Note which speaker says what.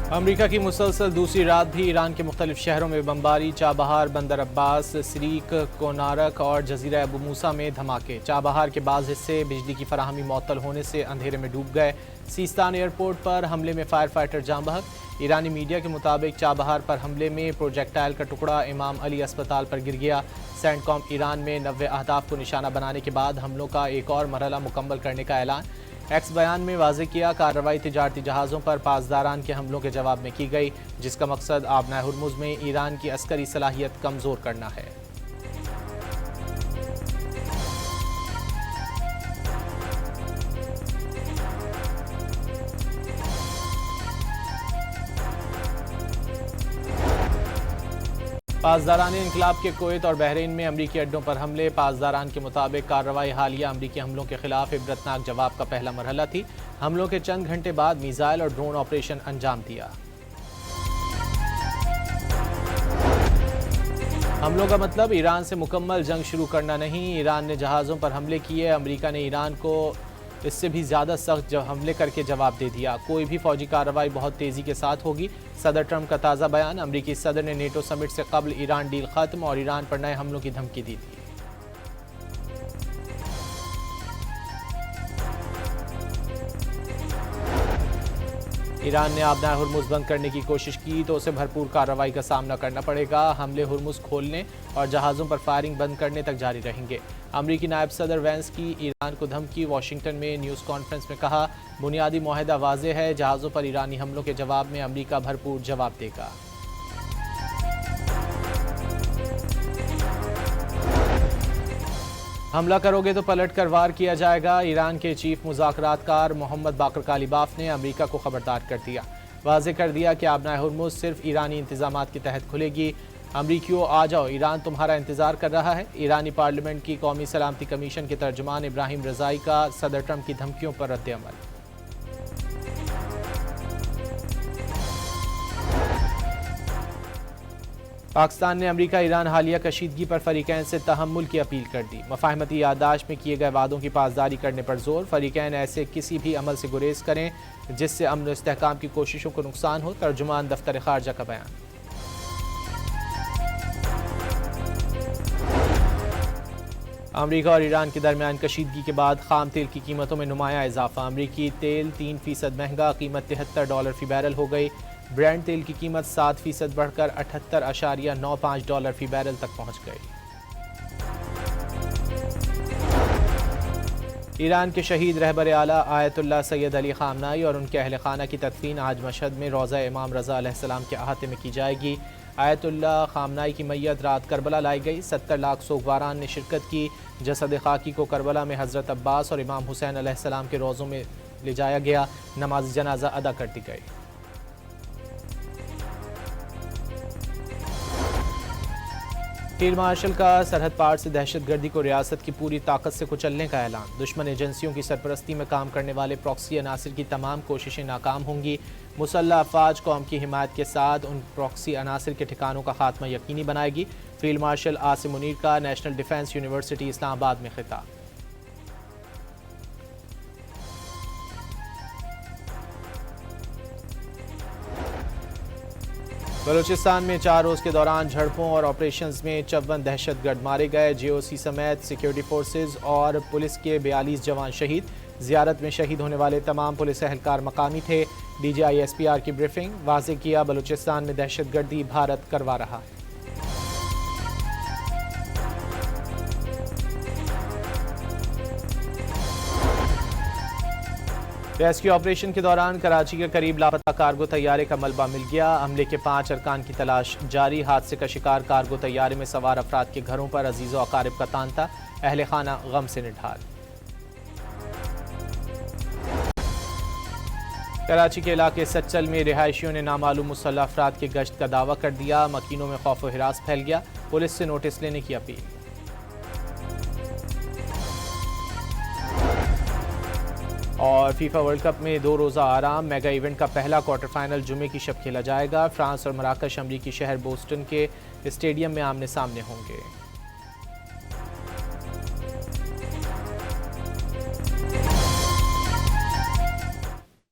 Speaker 1: अमरीका की मुसलसल दूसरी रात भी ईरान के मुख्तलिफ शहरों में बमबारी। चाबहार, बंदर अब्बास, सिरीक, कोनारक और जजीरा अबू मूसा में धमाके। चाबहार के बाज़ हिस्से बिजली की फराहमी मअतल होने से अंधेरे में डूब गए। सीस्तान एयरपोर्ट पर हमले में फायर फाइटर जाँ बहक। ईरानी मीडिया के मुताबिक चाबहार पर हमले में प्रोजेक्टाइल का टुकड़ा इमाम अली अस्पताल पर गिर गया। सेंटकॉम ईरान में 90 अहदाफ को निशाना बनाने के बाद हमलों का एक और मरहला मुकम्मल करने का ऐलान। एक्स बयान में वाज़ेह किया, कार्रवाई तिजारती जहाज़ों पर पासदारान के हमलों के जवाब में की गई, जिसका मकसद आबनाए हुर्मुज़ में ईरान की अस्करी सलाहियत कमज़ोर करना है। पासदारान इनकलाब के कुवैत और बहरीन में अमरीकी अड्डों पर हमले। पासदारान के मुताबिक कार्रवाई हालिया अमरीकी हमलों के खिलाफ इबरतनाक जवाब का पहला मरहला थी। हमलों के चंद घंटे बाद मिसाइल और ड्रोन ऑपरेशन अंजाम दिया। हमलों का मतलब ईरान से मुकम्मल जंग शुरू करना नहीं। ईरान ने जहाज़ों पर हमले किए। अमरीका ने ईरान को इससे भी ज़्यादा सख्त हमले करके जवाब दे दिया। कोई भी फौजी कार्रवाई बहुत तेज़ी के साथ होगी। सदर ट्रंप का ताज़ा बयान। अमरीकी सदर ने नेटो समिट से कबल ईरान डील ख़त्म और ईरान पर नए हमलों की धमकी दी थी। ईरान ने आबनाए हुर्मुज़ बंद करने की कोशिश की तो उसे भरपूर कार्रवाई का सामना करना पड़ेगा। हमले हुर्मुज़ खोलने और जहाज़ों पर फायरिंग बंद करने तक जारी रहेंगे। अमरीकी नायब सदर वैंस की ईरान को धमकी। वाशिंगटन में न्यूज़ कॉन्फ्रेंस में कहा, बुनियादी मुआहदा वाज़ेह है, जहाज़ों पर ईरानी हमलों के जवाब में अमरीका भरपूर जवाब देगा। हमला करोगे तो पलट कर वार किया जाएगा। ईरान के चीफ मुज़ाकरातकार मोहम्मद बाकर कालिबाफ ने अमरीका को खबरदार कर दिया। वाज़ेह कर दिया कि आबनाए हुर्मुज़ सिर्फ ईरानी इंतज़ामात के तहत खुलेगी। अमरीकियों आ जाओ, ईरान तुम्हारा इंतज़ार कर रहा है। ईरानी पार्लियामेंट की कौमी सलामती कमीशन के तर्जुमान इब्राहिम रज़ाई का सदर ट्रंप की धमकियों पर रद्द अमल। पाकिस्तान ने अमरीका ईरान हालिया कशीदगी पर फरीकैन से तहम्मुल की अपील कर दी। मफाहमती याददाश्त में किए गए वादों की पासदारी करने पर जोर। फरीकैन ऐसे किसी भी अमल से गुरेज करें जिससे अमन और इस्तेहकाम की कोशिशों को नुकसान हो। तर्जुमान दफ्तर खारजा का बयान। अमरीका और ईरान के दरमियान कशीदगी के बाद खाम तेल की कीमतों में नुमाया इजाफा। अमरीकी तेल 3% महंगा, कीमत $73 फी बैरल हो गई। ब्रेंट तेल की कीमत 7% बढ़कर $78.95 फी बैरल तक पहुंच गई। ईरान के शहीद रहबर आला आयतुल्लाह सैयद अली खामनाई और उनके अहल खाना की तदफीन आज मशहद में रोज़ा इमाम रज़ा अलैहिस्सलाम के अहाते में की जाएगी। आयतुल्लाह खामनाई की मैयत रात करबला लाई गई। 70 लाख सोगवारान ने शिरकत की। जसद खाकी को करबला में हज़रत अब्बास और इमाम हुसैन अलैहिस्सलाम के रोज़ों में ले जाया गया। नमाज जनाजा अदा कर दी गई। फील्ड मार्शल का सरहद पार से दहशतगर्दी को रियासत की पूरी ताकत से कुचलने का ऐलान। दुश्मन एजेंसियों की सरपरस्ती में काम करने वाले प्रॉक्सी अनासिर की तमाम कोशिशें नाकाम होंगी। मुसल्लह अफवाज कौम की हिमायत के साथ उन प्रॉक्सी अनासिर के ठिकानों का खात्मा यकीनी बनाएगी। फील्ड मार्शल आसिम मुनीर का नेशनल डिफेंस यूनिवर्सिटी इस्लामाबाद में खिताब। बलूचिस्तान में 4 रोज़ के दौरान झड़पों और ऑपरेशंस में 54 दहशतगर्द मारे गए। जेओसी समेत सिक्योरिटी फोर्सेज और पुलिस के 42 जवान शहीद। ज़ियारत में शहीद होने वाले तमाम पुलिस एहलकार मकामी थे। DGISPR की ब्रीफिंग। वाज़ेह किया, बलूचिस्तान में दहशतगर्दी भारत करवा रहा है। रेस्क्यू ऑपरेशन के दौरान कराची के करीब लापता कार्गो तैयारे का मलबा मिल गया। हमले के 5 अरकान की तलाश जारी। हादसे का शिकार कार्गो तैयारे में सवार अफराद के घरों पर अजीज़ व अकारिब का तांता। अहले खाना गम से निढाल। कराची के इलाके सच्चल में रिहायशियों ने नामालूम मुसल्लह अफराद के गश्त का दावा कर दिया। मकीनों में खौफ व हिरास फैल गया। पुलिस से नोटिस लेने की अपील। और फीफा वर्ल्ड कप में 2 रोज़ा आराम। मेगा इवेंट का पहला क्वार्टर फाइनल जुमे की शब खेला जाएगा। फ्रांस और मराकश अमरीकी शहर बोस्टन के स्टेडियम में आमने सामने होंगे।